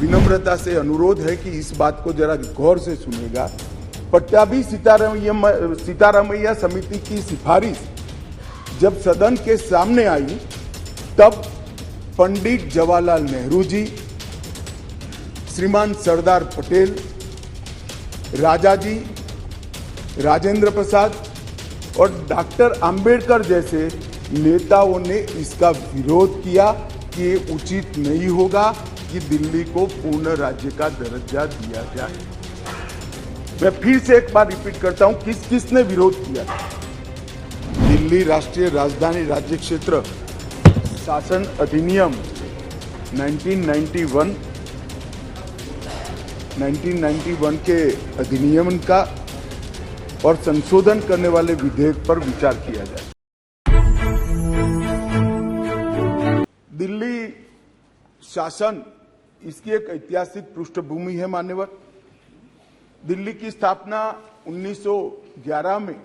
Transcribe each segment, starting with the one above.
विनम्रता से अनुरोध है कि इस बात को जरा गौर से सुनेगा। पट्टाभी सीतारामैया समिति की सिफारिश जब सदन के सामने आई, तब पंडित जवाहरलाल नेहरू जी, श्रीमान सरदार पटेल, राजा जी, राजेंद्र प्रसाद और डॉक्टर अंबेडकर जैसे नेताओं ने इसका विरोध किया कि ये उचित नहीं होगा कि दिल्ली को पूर्ण राज्य का दर्जा दिया जाए। मैं फिर से एक बार रिपीट करता हूं, किस किसने विरोध किया। दिल्ली राष्ट्रीय राजधानी राज्य क्षेत्र शासन अधिनियम 1991 के अधिनियम का और संशोधन करने वाले विधेयक पर विचार किया जाए। दिल्ली शासन, इसकी एक ऐतिहासिक पृष्ठभूमि है मान्यवर। दिल्ली की स्थापना 1911 में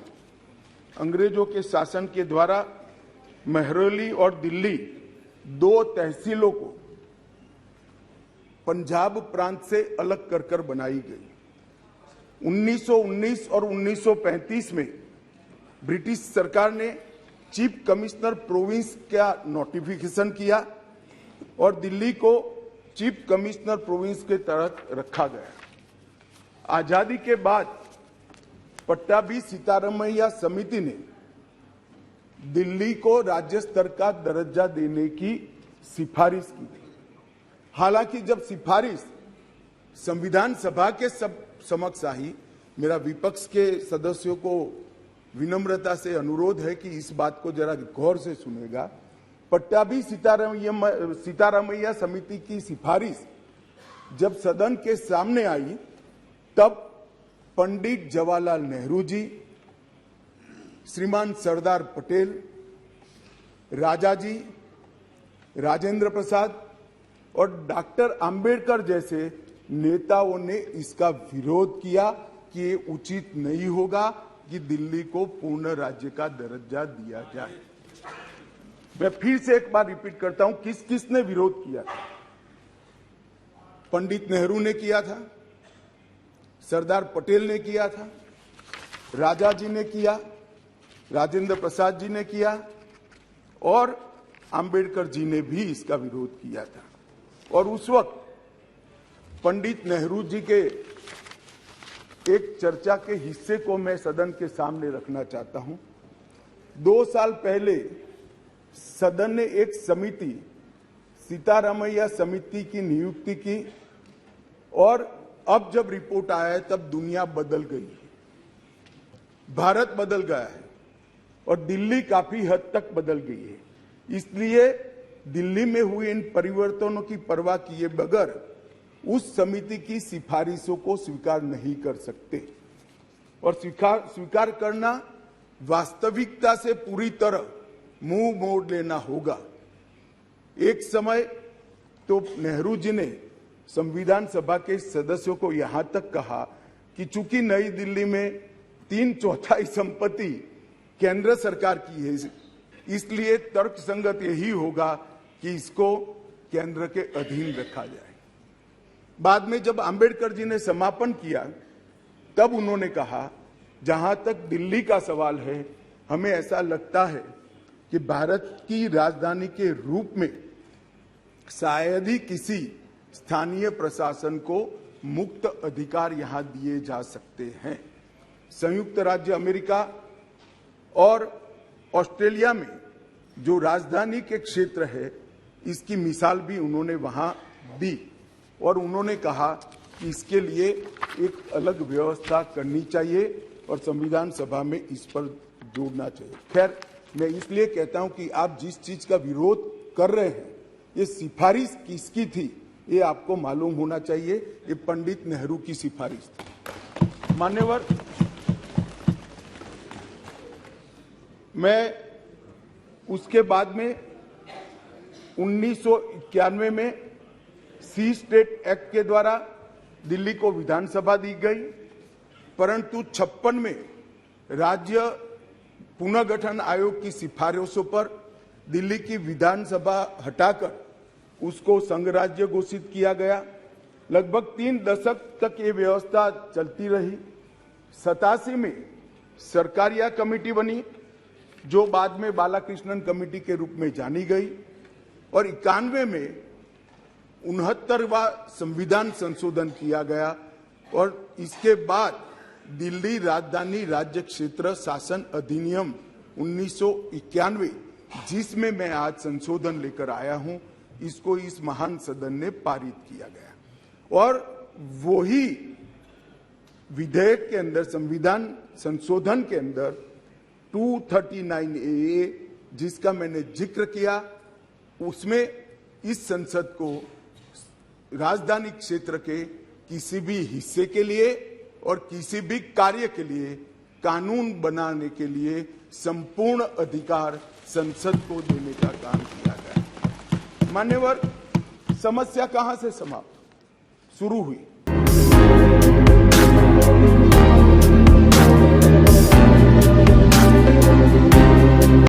अंग्रेजों के शासन के द्वारा महरौली और दिल्ली दो तहसीलों को पंजाब प्रांत से अलग कर बनाई गई। 1919 और 1935 में ब्रिटिश सरकार ने चीफ कमिश्नर प्रोविंस का नोटिफिकेशन किया और दिल्ली को चीफ कमिश्नर प्रोविंस के तहत रखा गया। आजादी के बाद पट्टाभी सीतारामैया समिति ने दिल्ली को राज्य स्तर का दर्जा देने की सिफारिश की थी। हालांकि जब सिफारिश संविधान सभा के समक्ष आई, मेरा विपक्ष के सदस्यों को विनम्रता से अनुरोध है कि इस बात को जरा गौर से सुनेगा। पट्टाभी सीतारामैया समिति की सिफारिश जब सदन के सामने आई, तब पंडित जवाहरलाल नेहरू जी, श्रीमान सरदार पटेल, राजा जी, राजेंद्र प्रसाद और डॉक्टर अंबेडकर जैसे नेताओं ने इसका विरोध किया कि ये उचित नहीं होगा कि दिल्ली को पूर्ण राज्य का दर्जा दिया जाए। मैं फिर से एक बार रिपीट करता हूं, किस किसने विरोध किया था। पंडित नेहरू ने किया था, सरदार पटेल ने किया था, राजा जी ने किया, राजेंद्र प्रसाद जी ने किया और अंबेडकर जी ने भी इसका विरोध किया था। और उस वक्त पंडित नेहरू जी के एक चर्चा के हिस्से को मैं सदन के सामने रखना चाहता हूं। 2 साल पहले सदन ने एक समिति, सीतारामैया समिति की नियुक्ति की और अब जब रिपोर्ट आया है तब दुनिया बदल गई है, भारत बदल गया है और दिल्ली काफी हद तक बदल गई है। इसलिए दिल्ली में हुए इन परिवर्तनों की परवाह किए बगैर उस समिति की सिफारिशों को स्वीकार नहीं कर सकते और स्वीकार करना वास्तविकता से पूरी तरह मुंह मोड़ लेना होगा। एक समय तो नेहरू जी ने संविधान सभा के सदस्यों को यहां तक कहा कि चूंकि नई दिल्ली में 3/4 संपत्ति केंद्र सरकार की है, इसलिए तर्कसंगत यही होगा कि इसको केंद्र के अधीन रखा जाए। बाद में जब अंबेडकर जी ने समापन किया, तब उन्होंने कहा, जहां तक दिल्ली का सवाल है, हमें ऐसा लगता है कि भारत की राजधानी के रूप में शायद ही किसी स्थानीय प्रशासन को मुक्त अधिकार यहां दिए जा सकते हैं। संयुक्त राज्य अमेरिका और ऑस्ट्रेलिया में जो राजधानी के क्षेत्र है, इसकी मिसाल भी उन्होंने वहां दी और उन्होंने कहा कि इसके लिए एक अलग व्यवस्था करनी चाहिए और संविधान सभा में इस पर जोड़ना चाहिए। खैर, मैं इसलिए कहता हूं कि आप जिस चीज का विरोध कर रहे हैं, ये सिफारिश किसकी थी ये आपको मालूम होना चाहिए। ये पंडित नेहरू की सिफारिश थी। मान्यवर, मैं उसके बाद में 1991 में सी स्टेट एक्ट के द्वारा दिल्ली को विधानसभा दी गई, परंतु 56 में राज्य पुनर्गठन आयोग की सिफारिशों पर दिल्ली की विधानसभा हटाकर उसको संघ राज्य घोषित किया गया लगभग 3 दशक तक ये व्यवस्था चलती रही। 87 में सरकारिया कमेटी बनी, जो बाद में बालाकृष्णन कमेटी के रूप में जानी गई, और 91 में 69वां संविधान संशोधन किया गया, और इसके बाद दिल्ली राजधानी राज्य क्षेत्र शासन अधिनियम 1991, जिसमें मैं आज संशोधन लेकर आया हूं, इसको इस महान सदन ने पारित किया गया। और वही विधेयक के अंदर, संविधान संशोधन के अंदर 239A, जिसका मैंने जिक्र किया, उसमें इस संसद को राजधानी क्षेत्र के किसी भी हिस्से के लिए और किसी भी कार्य के लिए कानून बनाने के लिए संपूर्ण अधिकार संसद को देने का काम किया गया। मान्यवर, समस्या कहां से शुरू हुई?